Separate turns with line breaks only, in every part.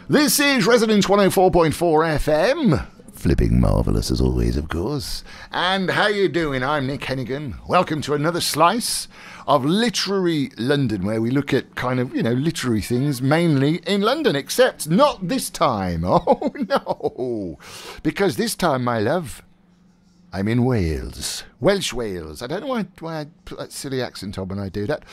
This is Resonance 104.4 FM. Flipping marvellous as always, of course. And how you doing? I'm Nick Hennigan. Welcome to another slice of literary London, where we look at kind of, literary things, mainly in London, except not this time. Oh, no. Because this time, my love, I'm in Wales. Welsh Wales. I don't know why I put that silly accent on when I do that.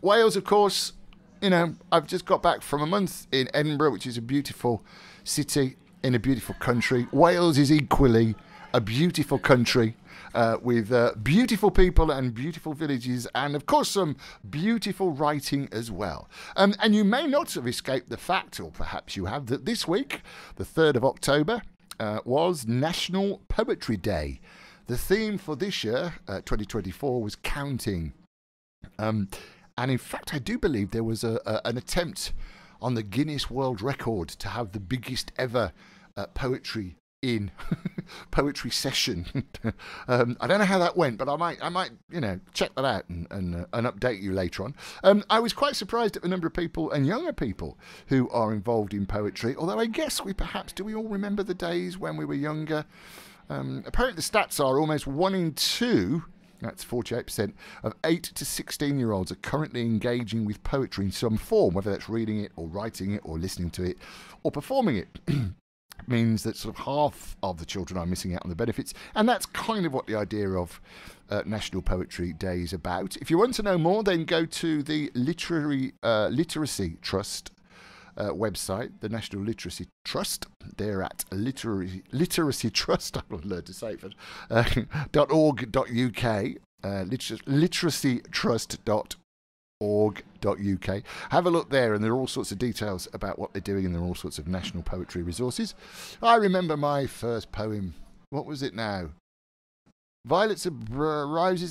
Wales, of course, I've just got back from a month in Edinburgh, which is a beautiful city in a beautiful country. Wales is equally a beautiful country with beautiful people and beautiful villages, and of course some beautiful writing as well. And you may not have escaped the fact, or perhaps you have, that this week, the 3rd of October, was National Poetry Day. The theme for this year, 2024, was counting. And in fact, I do believe there was an attempt on the Guinness World Record to have the biggest ever poetry poetry session. I don't know how that went, but I might check that out and update you later on. I was quite surprised at the number of people and younger people who are involved in poetry. Although I guess do we all remember the days when we were younger? Apparently the stats are almost 1 in 2. That's 48% of 8 to 16-year-olds are currently engaging with poetry in some form, whether that's reading it or writing it or listening to it or performing it. Means that sort of half of the children are missing out on the benefits, and that's kind of what the idea of National Poetry Day is about. If you want to know more, then go to the Literacy Trust website, the National Literacy Trust. They're at Literacy Trust, I will learn to say it, .org.uk, literacytrust.org.uk. Have a look there, and there are all sorts of details about what they're doing, and there are all sorts of national poetry resources. I remember my first poem. What was it now? Roses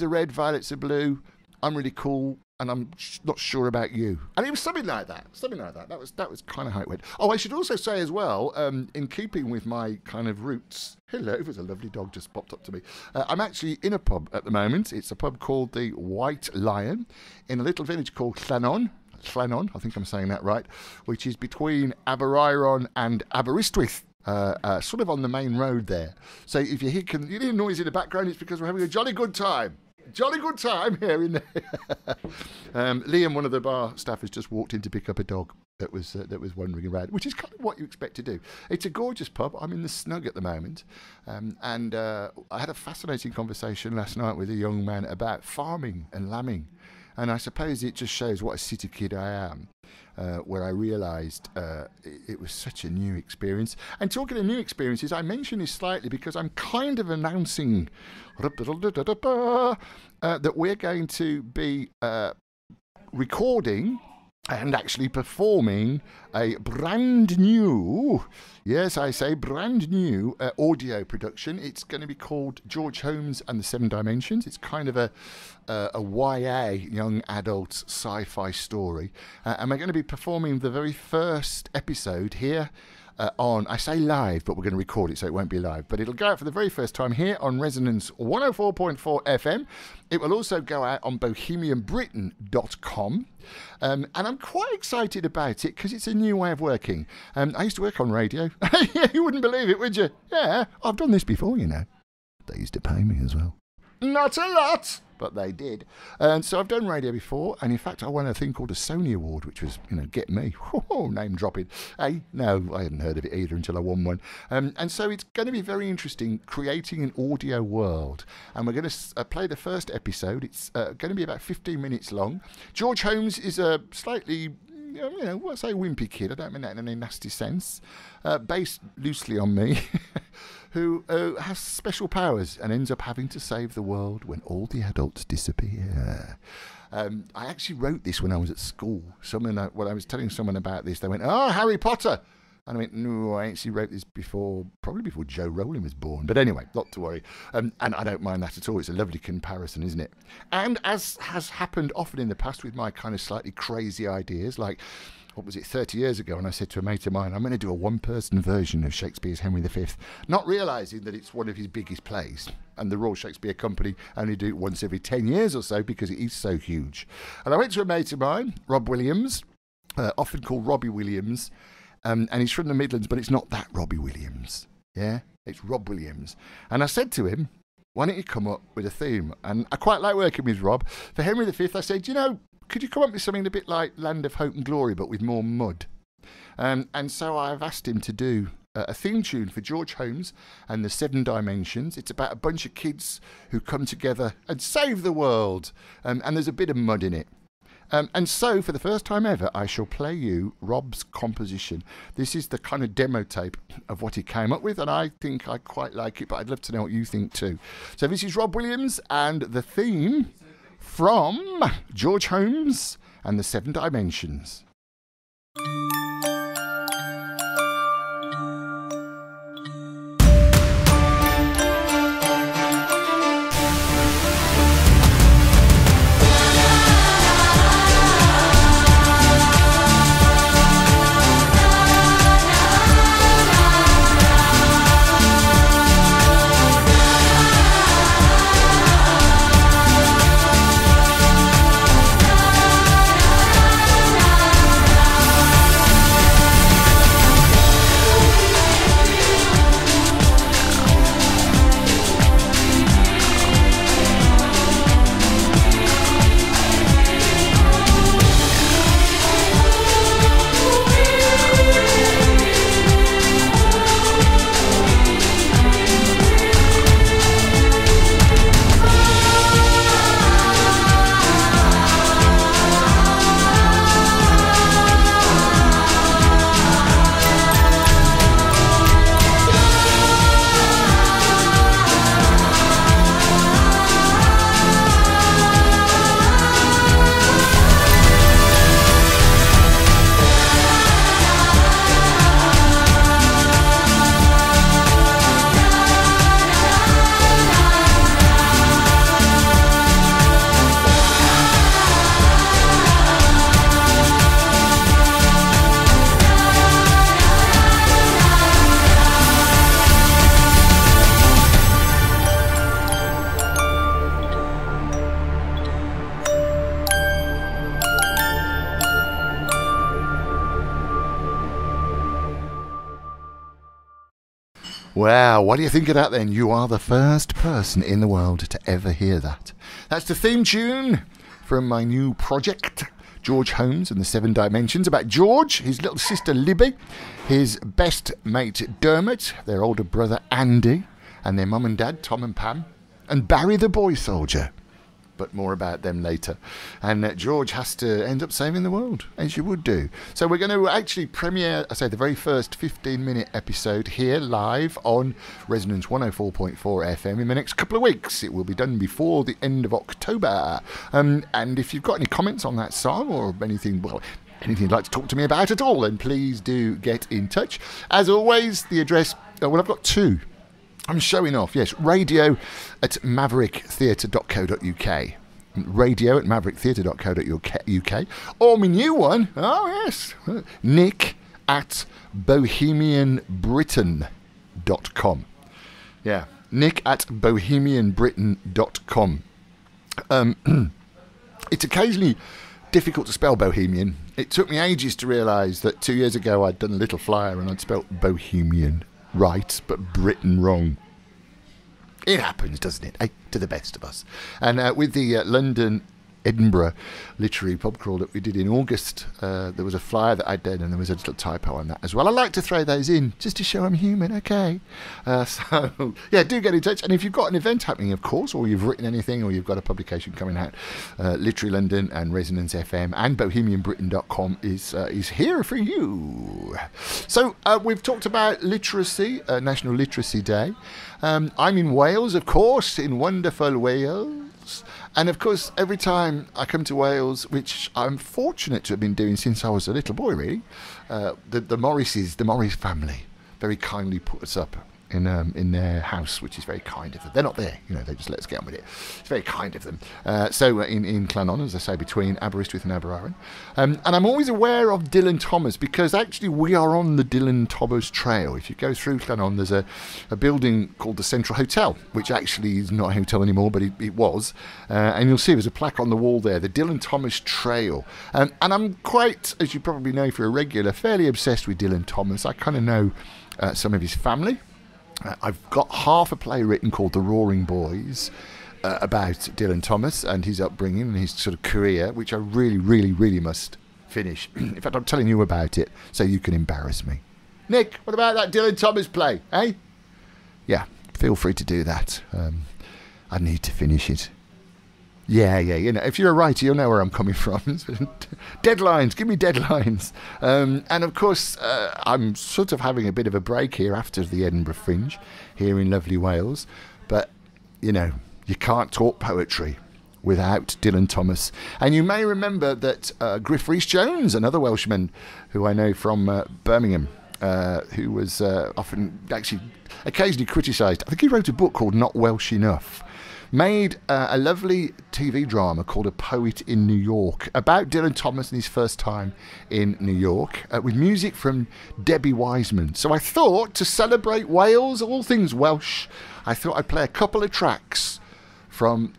are red, violets are blue. I'm really cool, and I'm not sure about you. And it was something like that. That was kind of how it went. Oh, I should also say as well, in keeping with my kind of roots. Hello, it was a lovely dog just popped up to me. I'm actually in a pub at the moment. It's a pub called the White Lion in a little village called Llanon, I think I'm saying that right, which is between Aberaeron and Aberystwyth. Sort of on the main road there. So if you hear noise in the background, it's because we're having a jolly good time. Here in there. Liam, one of the bar staff, has just walked in to pick up a dog that was wandering around, which is kind of what you expect to do. It's a gorgeous pub. I'm in the Snug at the moment, and I had a fascinating conversation last night with a young man about farming and lambing, and I suppose it just shows what a city kid I am. Where I realised it was such a new experience. And talking of new experiences, I mention this slightly because I'm kind of announcing that we're going to be recording and actually performing a brand new, yes, I say brand new audio production. It's going to be called George Holmes and the Seven Dimensions. It's kind of a YA, young adult sci-fi story. And we're going to be performing the very first episode here on, I say live, but we're going to record it so it won't be live, but it'll go out for the very first time here on Resonance 104.4 FM. It will also go out on bohemianbritain.com. And I'm quite excited about it because it's a new way of working. I used to work on radio. Yeah, you wouldn't believe it, would you? Yeah, I've done this before, They used to pay me as well. Not a lot, but they did. And so I've done radio before, and in fact I won a thing called a Sony Award, which was, get me, name dropping. Hey, no, I hadn't heard of it either until I won one. And so it's going to be very interesting creating an audio world. And we're going to play the first episode. It's going to be about 15 minutes long. George Holmes is a slightly, what's a wimpy kid, I don't mean that in any nasty sense, based loosely on me, who has special powers and ends up having to save the world when all the adults disappear. I actually wrote this when I was at school. When I was telling someone about this, they went, "Oh, Harry Potter." And I went, "No, I actually wrote this probably before Joe Rowling was born." But anyway, not to worry. And I don't mind that at all. It's a lovely comparison, isn't it? And as has happened often in the past with my kind of slightly crazy ideas, like, 30 years ago, and I said to a mate of mine, I'm going to do a one-person version of Shakespeare's Henry V, not realising that it's one of his biggest plays, and the Royal Shakespeare Company only do it once every 10 years or so because it is so huge. And I went to a mate of mine, Rob Williams, often called Robbie Williams, and he's from the Midlands, but it's not that Robbie Williams. Yeah, it's Rob Williams. And I said to him, why don't you come up with a theme? And I quite like working with Rob. For Henry V, I said, could you come up with something a bit like Land of Hope and Glory, but with more mud? And so I've asked him to do a theme tune for George Holmes and the Seven Dimensions. It's about a bunch of kids who come together and save the world. And there's a bit of mud in it. And so, for the first time ever, I shall play you Rob's composition. This is the kind of demo tape of what he came up with, and I think I quite like it, but I'd love to know what you think too. So this is Rob Williams and the theme from George Holmes and the Seven Dimensions. Wow, what do you think of that then? You are the first person in the world to ever hear that. That's the theme tune from my new project, George Holmes and the Seven Dimensions, about George, his little sister Libby, his best mate Dermot, their older brother Andy, and their mum and dad, Tom and Pam, and Barry the boy soldier. But more about them later. And George has to end up saving the world, as you would do. So we're going to actually premiere, the very first 15-minute episode here live on Resonance 104.4 FM in the next couple of weeks. It will be done before the end of October. And if you've got any comments on that song or anything you'd like to talk to me about at all, then please do get in touch. As always, the address, I've got two. I'm showing off, yes, radio at mavericktheatre.co.uk. Radio at mavericktheatre.co.uk. Or my new one, Nick at bohemianbritain.com. Yeah, Nick at bohemianbritain.com. It's occasionally difficult to spell Bohemian. It took me ages to realise that 2 years ago I'd done a little flyer and I'd spelt Bohemian right, but Britain wrong. It happens, doesn't it? To the best of us. And with the London Edinburgh literary pub crawl that we did in August, there was a flyer that I did and there was a little typo on that as well. I like to throw those in just to show I'm human, okay? So, yeah, do get in touch. And if you've got an event happening, of course, or you've written anything, or you've got a publication coming out, Literary London and Resonance FM and BohemianBritain.com is here for you. So we've talked about literacy, National Literacy Day. I'm in Wales, of course, in wonderful Wales. And of course, every time I come to Wales, which I'm fortunate to have been doing since I was a little boy, really, the Morris family very kindly put us up in their house, which is very kind of them. They're not there, they just let us get on with it. It's very kind of them. So in Clannon, as I say, between Aberystwyth and Aberavon. And I'm always aware of Dylan Thomas because actually we are on the Dylan Thomas Trail. If you go through Clannon, there's a building called the Central Hotel, which actually is not a hotel anymore, but it was. And you'll see there's a plaque on the wall there, the Dylan Thomas Trail. And I'm quite, as you probably know if you're a regular, fairly obsessed with Dylan Thomas. I kind of know some of his family. I've got half a play written called The Roaring Boys about Dylan Thomas and his upbringing and his sort of career, which I really, really, really must finish. In fact, I'm telling you about it so you can embarrass me. Nick, what about that Dylan Thomas play, eh? Yeah, feel free to do that. I need to finish it. Yeah, if you're a writer, you'll know where I'm coming from. Deadlines, give me deadlines. And of course, I'm sort of having a bit of a break here after the Edinburgh Fringe, here in lovely Wales. But, you can't talk poetry without Dylan Thomas. And you may remember that Griff Rhys-Jones, another Welshman who I know from Birmingham, who was often, actually, occasionally criticised. I think he wrote a book called Not Welsh Enough. Made a lovely TV drama called A Poet in New York about Dylan Thomas and his first time in New York with music from Debbie Wiseman. So I thought to celebrate Wales, all things Welsh, I thought I'd play a couple of tracks from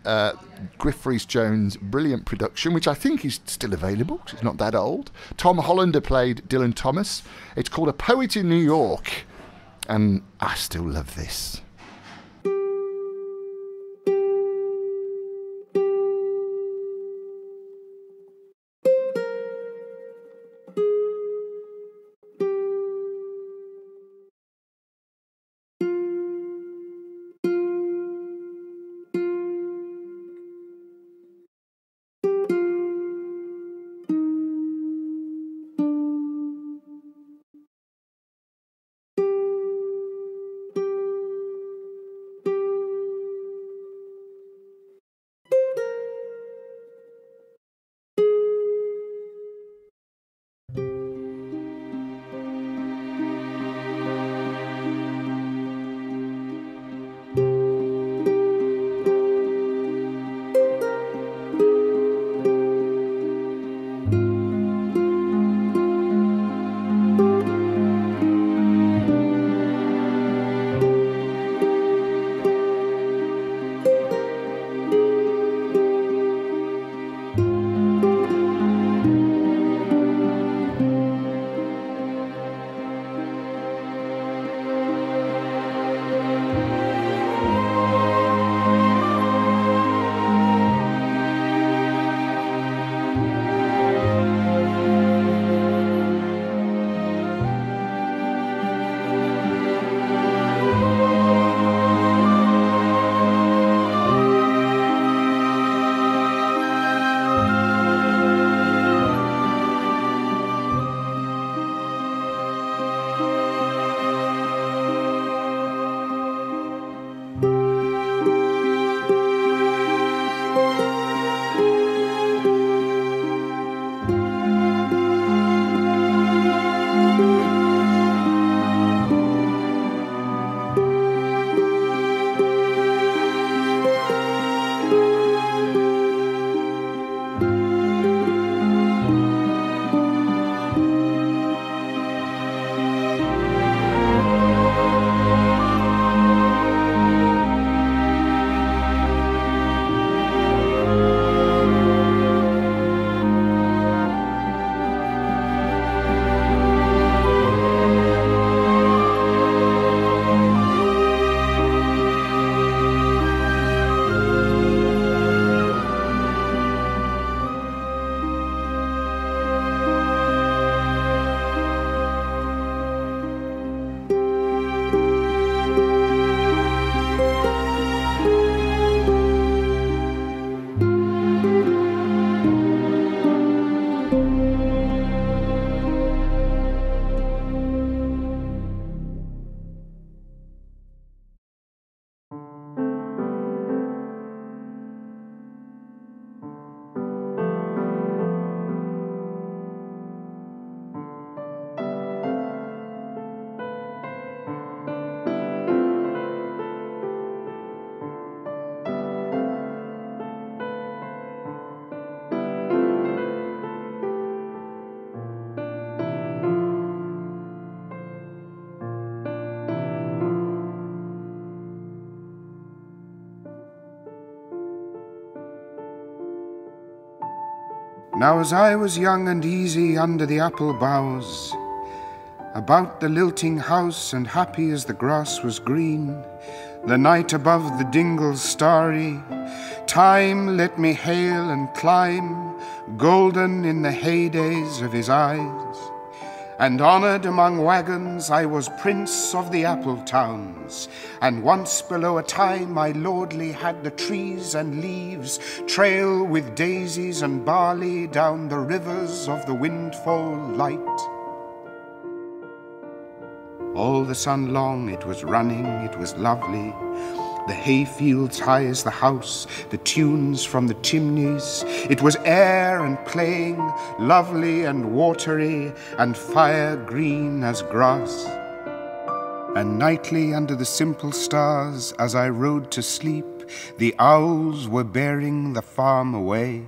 Griff Rhys-Jones' brilliant production, which I think is still available because it's not that old. Tom Hollander played Dylan Thomas. It's called A Poet in New York, and I still love this.
Now as I was young and easy under the apple boughs, about the lilting house and happy as the grass was green, the night above the dingles starry, time let me hail and climb, golden in the heydays of his eyes. And honoured among wagons I was prince of the apple towns, and once below a time I lordly had the trees and leaves trail with daisies and barley down the rivers of the windfall light. All the sun long it was running, it was lovely, the hayfields high as the house, the tunes from the chimneys. It was air and playing, lovely and watery, and fire green as grass. And nightly under the simple stars, as I rode to sleep, the owls were bearing the farm away.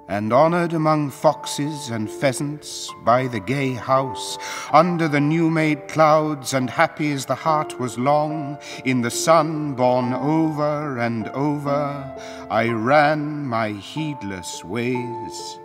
And honoured among foxes and pheasants by the gay house, under the new-made clouds, and happy as the heart was long, in the sun borne over and over, I ran my heedless ways.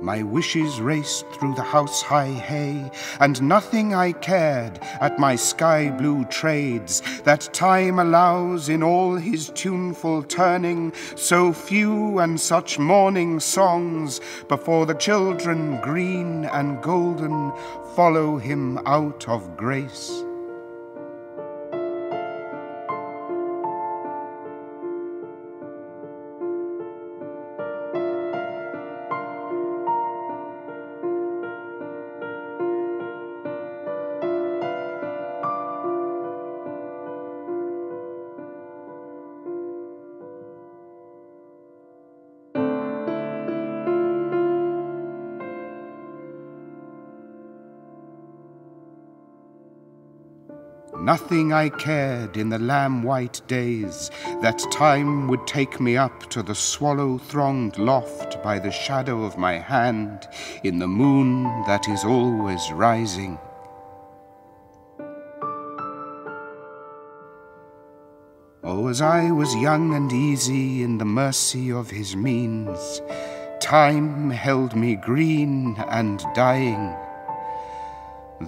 My wishes raced through the house-high hay, and nothing I cared at my sky-blue trades, that time allows in all his tuneful turning, so few and such morning songs, before the children green and golden follow him out of grace. Nothing I cared in the lamb-white days, that time would take me up to the swallow-thronged loft by the shadow of my hand, in the moon that is always rising. Oh, as I was young and easy in the mercy of his means, time held me green and dying,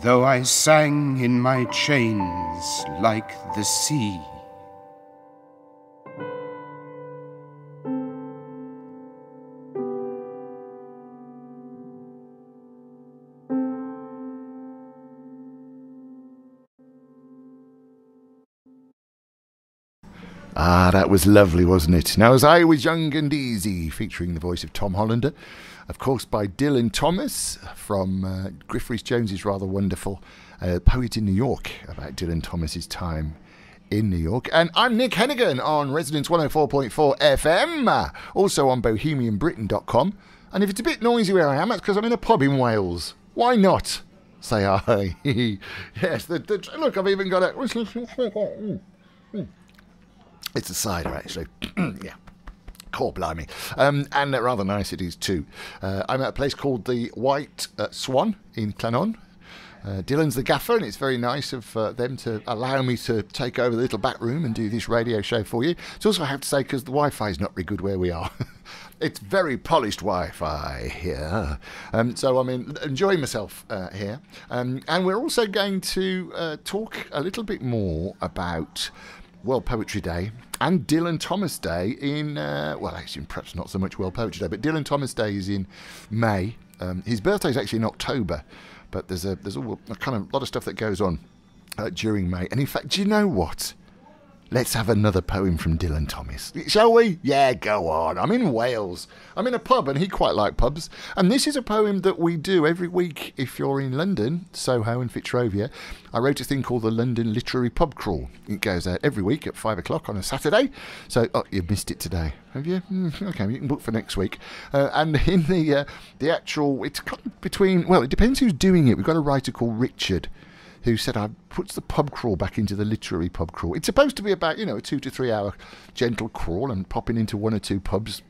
though I sang in my chains like the sea.
Ah, that was lovely, wasn't it? Now, as I was young and easy, featuring the voice of Tom Hollander, of course, by Dylan Thomas from Griff Rhys-Jones's rather wonderful Poet in New York, about Dylan Thomas's time in New York. And I'm Nick Hennigan on Resonance 104.4 FM, also on bohemianbritain.com. And if it's a bit noisy where I am, that's because I'm in a pub in Wales. Why not? Say hi. Yes, look, I've even got a... It's a cider, actually. Yeah. Core blimey. And rather nice it is, too. I'm at a place called the White Swan in Clannon. Dylan's the gaffer, and it's very nice of them to allow me to take over the little back room and do this radio show for you. It's also, I have to say, because the Wi-Fi is not very good where we are. It's very polished Wi-Fi here. So I'm enjoying myself here. And we're also going to talk a little bit more about World Poetry Day and Dylan Thomas Day in, well, actually, perhaps not so much World Poetry Day, but Dylan Thomas Day is in May. His birthday is actually in October, but there's a kind of lot of stuff that goes on during May. And in fact, do you know what? let's have another poem from Dylan Thomas. Shall we? Yeah, go on. I'm in Wales. I'm in a pub, and he quite liked pubs. And this is a poem that we do every week if you're in London, Soho and Fitzrovia. I wrote a thing called the London Literary Pub Crawl. It goes out every week at 5 o'clock on a Saturday. So, you've missed it today, have you? Okay, you can book for next week. And in the actual, it's between, well, it depends who's doing it. We've got a writer called Richard, who said, I puts the pub crawl back into the literary pub crawl. It's supposed to be about, a 2 to 3 hour gentle crawl and popping into one or two pubs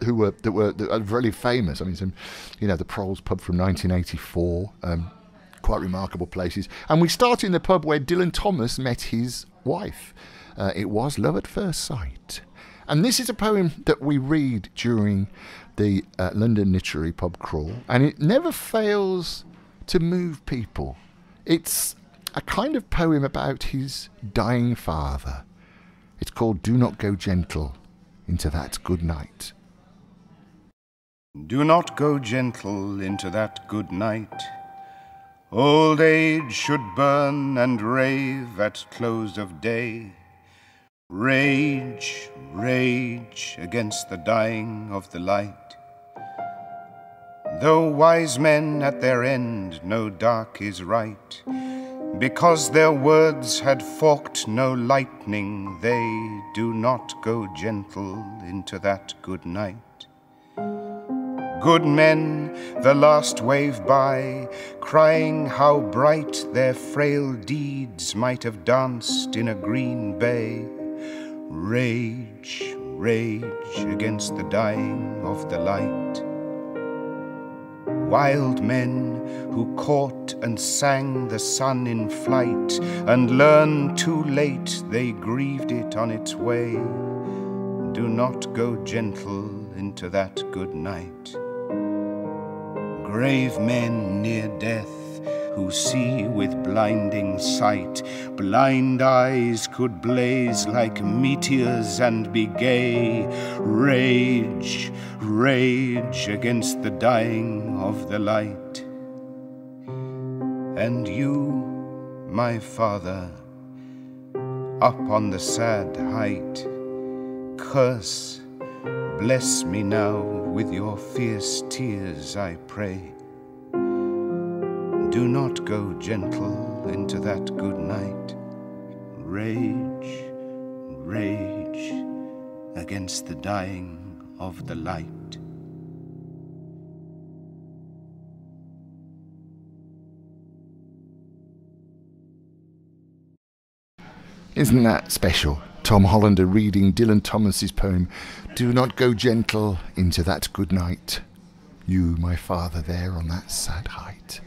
that are really famous. I mean, some, the Proles pub from 1984, quite remarkable places. And we start in the pub where Dylan Thomas met his wife. It was love at first sight. And this is a poem that we read during the London Literary Pub Crawl, and it never fails to move people. It's a kind of poem about his dying father. It's called Do Not Go Gentle into That Good Night.
Do not go gentle into that good night. Old age should burn and rave at close of day. Rage, rage against the dying of the light. Though wise men at their end know dark is right, because their words had forked no lightning, they do not go gentle into that good night. Good men, the last wave by, crying how bright their frail deeds might have danced in a green bay. Rage, rage against the dying of the light. Wild men who caught and sang the sun in flight, and learned too late they grieved it on its way. Do not go gentle into that good night. Grave men near death who see with blinding sight, blind eyes could blaze like meteors and be gay. Rage, rage against the dying of the light. And you, my father, up on the sad height, curse, bless me now with your fierce tears, I pray. Do not go gentle into that good night. Rage, rage against the dying of the light.
Isn't that special? Tom Hollander reading Dylan Thomas's poem, Do Not Go Gentle into That Good Night. You, my father, there on that sad height.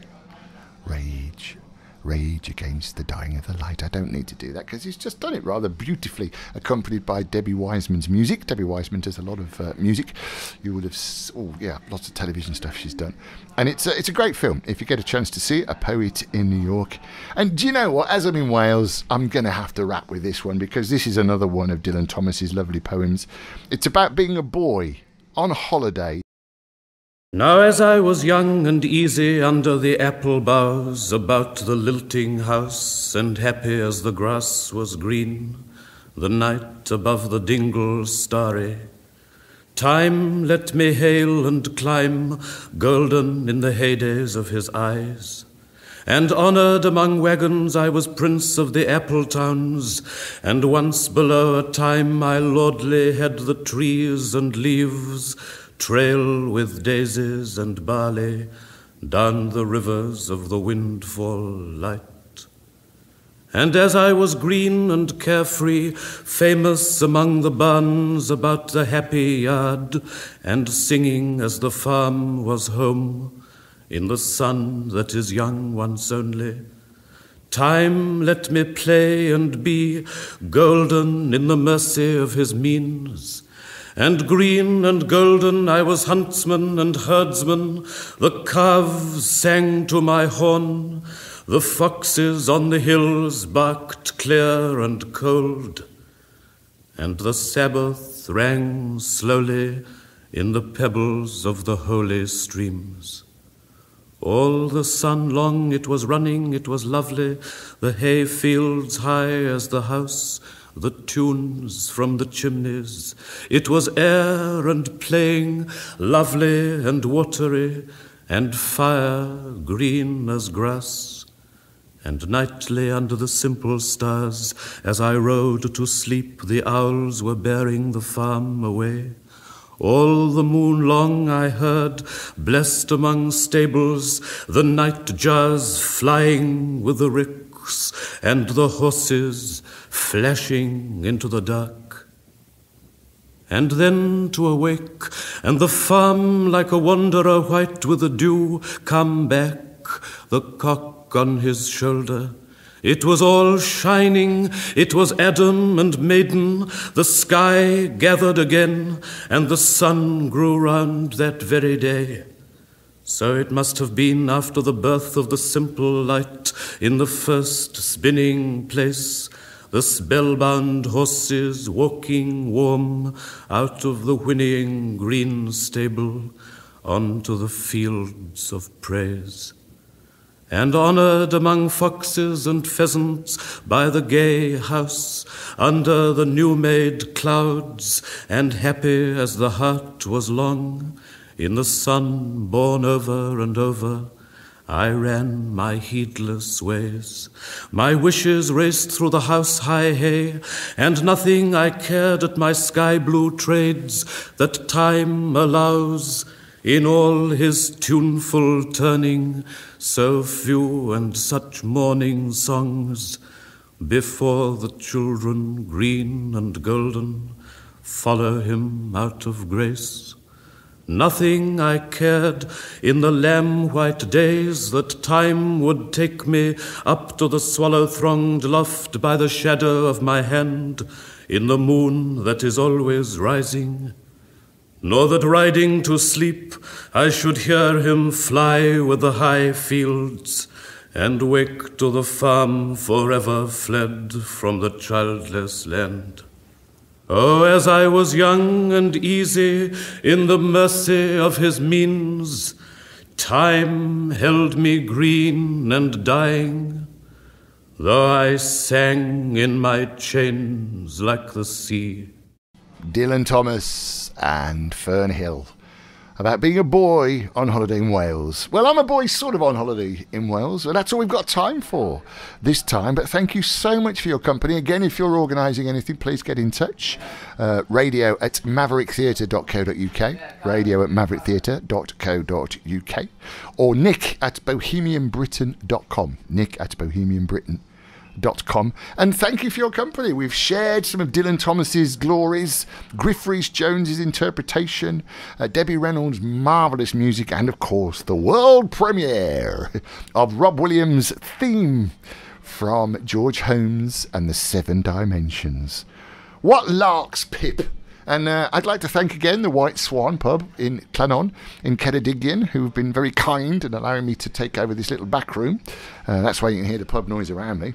Rage, rage against the dying of the light. I don't need to do that because he's just done it rather beautifully, accompanied by Debbie Wiseman's music. Debbie Wiseman does a lot of music. You would have, lots of television stuff she's done. And it's a great film. If you get a chance to see it, A Poet in New York. And do you know what? As I'm in Wales, I'm going to have to wrap with this one because this is another one of Dylan Thomas's lovely poems. It's about being a boy on holiday.
Now as I was young and easy under the apple boughs, about the lilting house, and happy as the grass was green, the night above the dingle starry, time let me hail and climb, golden in the heydays of his eyes. And honoured among wagons I was prince of the apple towns, and once below a time I lordly had the trees and leaves, trail with daisies and barley down the rivers of the windfall light. And as I was green and carefree, famous among the barns about the happy yard, and singing as the farm was home, in the sun that is young once only, time let me play and be golden in the mercy of his means. And green and golden I was huntsman and herdsman, the calves sang to my horn, the foxes on the hills barked clear and cold, and the Sabbath rang slowly in the pebbles of the holy streams. All the sun long it was running, it was lovely, the hay fields high as the house, the tunes from the chimneys. It was air and playing, lovely and watery, and fire green as grass. And nightly under the simple stars, as I rode to sleep, the owls were bearing the farm away. All the moon long I heard, blessed among stables, the nightjars flying with the ricks, and the horses flashing into the dark. And then to awake, and the farm like a wanderer white with the dew come back, the cock on his shoulder. It was all shining, it was Adam and maiden, the sky gathered again, and the sun grew round that very day. So it must have been after the birth of the simple light in the first spinning place, the spellbound horses walking warm out of the whinnying green stable onto the fields of praise. And honoured among foxes and pheasants by the gay house, under the new-made clouds, and happy as the heart was long, in the sun born over and over, I ran my heedless ways. My wishes raced through the house-high hay, and nothing I cared at my sky-blue trades that time allows, in all his tuneful turning, so few and such morning songs, before the children green and golden follow him out of grace. Nothing I cared in the lamb-white days that time would take me up to the swallow-thronged loft by the shadow of my hand, in the moon that is always rising, nor that riding to sleep I should hear him fly with the high fields, and wake to the farm forever fled from the childless land. Oh, as I was young and easy in the mercy of his means, time held me green and dying, though I sang in my chains like the sea.
Dylan Thomas and Fern Hill, about being a boy on holiday in Wales. Well, I'm a boy sort of on holiday in Wales, and that's all we've got time for this time. But thank you so much for your company. Again, if you're organising anything, please get in touch. Radio at mavericktheatre.co.uk, radio at mavericktheatre.co.uk, or Nick at bohemianbritain.com, Nick at bohemianbritain.com. And thank you for your company. We've shared some of Dylan Thomas's glories, Griff Rhys-Jones's interpretation, Debbie Reynolds' marvellous music, and of course the world premiere of Rob Williams' theme from George Holmes and the Seven Dimensions. What larks, Pip! And I'd like to thank again the White Swan pub in Clannon in Ceredigion, who've been very kind in allowing me to take over this little back room. That's why you can hear the pub noise around me,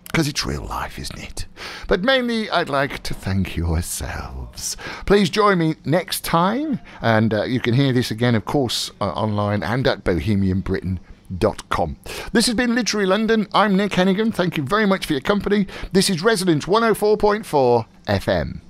because it's real life, isn't it? But mainly, I'd like to thank yourselves. Please join me next time, and you can hear this again, of course, online and at bohemianbritain.com. This has been Literary London. I'm Nick Hennigan. Thank you very much for your company. This is Resonance 104.4 FM.